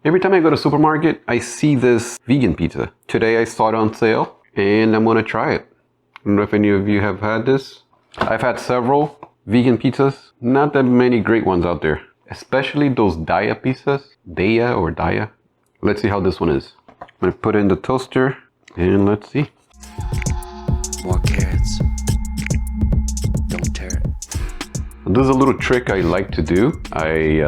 Every time I go to supermarket, I see this vegan pizza. Today I saw it on sale and I'm gonna try it. I don't know if any of you have had this. I've had several vegan pizzas. Not that many great ones out there. Especially those Daiya pizzas. Daiya. Let's see how this one is. I'm gonna put it in the toaster and let's see. More carrots. Don't tear it. This is a little trick I like to do. I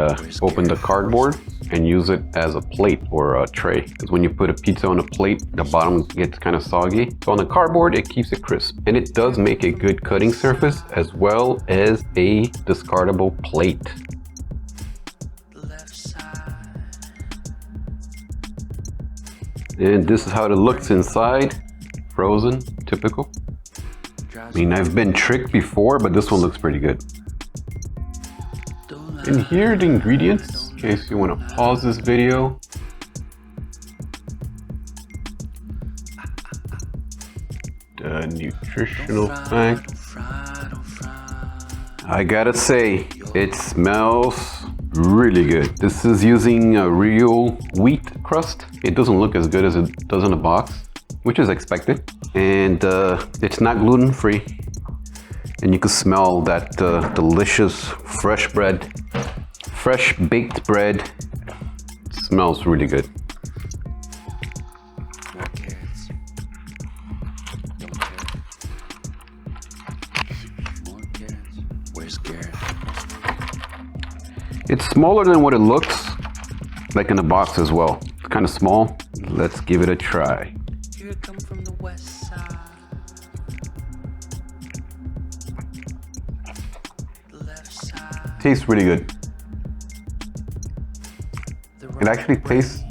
open the cardboard and use it as a plate or a tray. Because when you put a pizza on a plate, the bottom gets kind of soggy. So on the cardboard, it keeps it crisp. And it does make a good cutting surface as well as a discardable plate. And this is how it looks inside. Frozen, typical. I mean, I've been tricked before, but this one looks pretty good. And here are the ingredients, in case you want to pause this video. The nutritional fact. I gotta say, it smells really good. This is using a real wheat crust. It doesn't look as good as it does in the box, which is expected. And it's not gluten-free. And you can smell that delicious fresh bread, fresh baked bread. It smells really good. More carrots. Don't tear it. More carrots. Where's Garrett? It's smaller than what it looks like in the box as well. It's kind of small. Let's give it a try. Here it come from the west side. Tastes really good. It actually tastes,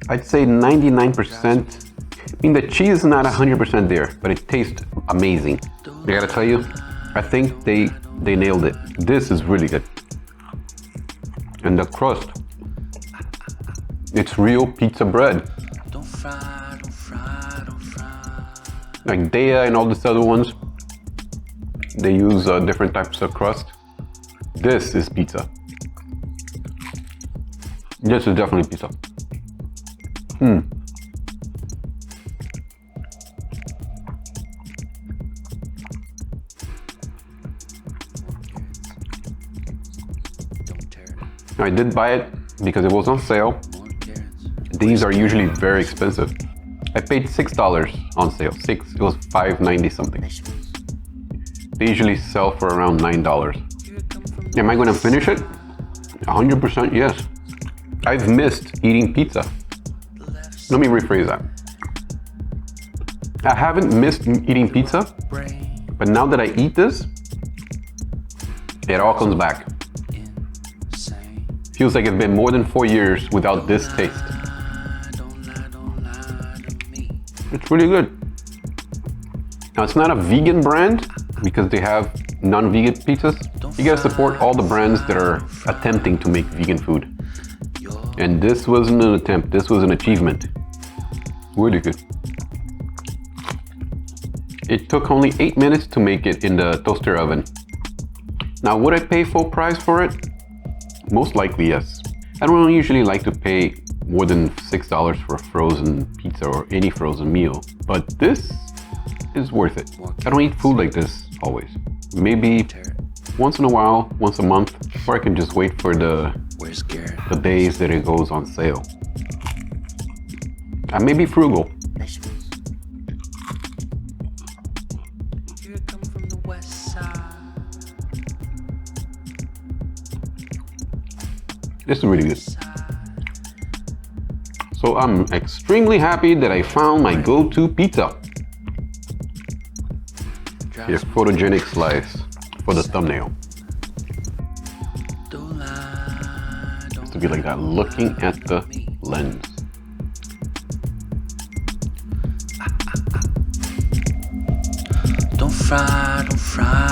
I'd say 99%. I mean, the cheese is not 100% there, but it tastes amazing. I gotta tell you, I think they nailed it. This is really good. And the crust, it's real pizza bread. Like Daiya and all these other ones, they use different types of crust. This is pizza. This is definitely pizza. I did buy it because it was on sale. These are usually very expensive. I paid $6 on sale. It was $5.90 something. They usually sell for around $9. Am I going to finish it? 100% yes. I've missed eating pizza. Let me rephrase that. I haven't missed eating pizza, but now that I eat this, it all comes back. Feels like it's been more than 4 years without this taste. It's really good. Now it's not a vegan brand because they have non-vegan pizzas. You gotta support all the brands that are attempting to make vegan food. And this wasn't an attempt, this was an achievement. Really good. It took only 8 minutes to make it in the toaster oven. Now, would I pay full price for it? Most likely, yes. I don't usually like to pay more than $6 for a frozen pizza or any frozen meal, but this is worth it. I don't eat food like this always. Maybe once in a while, once a month, or I can just wait for the days that it goes on sale. I may be frugal. This is really good. So I'm extremely happy that I found my go-to pizza. Here's photogenic slice for the thumbnail. It has to be like that, looking at the lens. Don't fry, don't fry.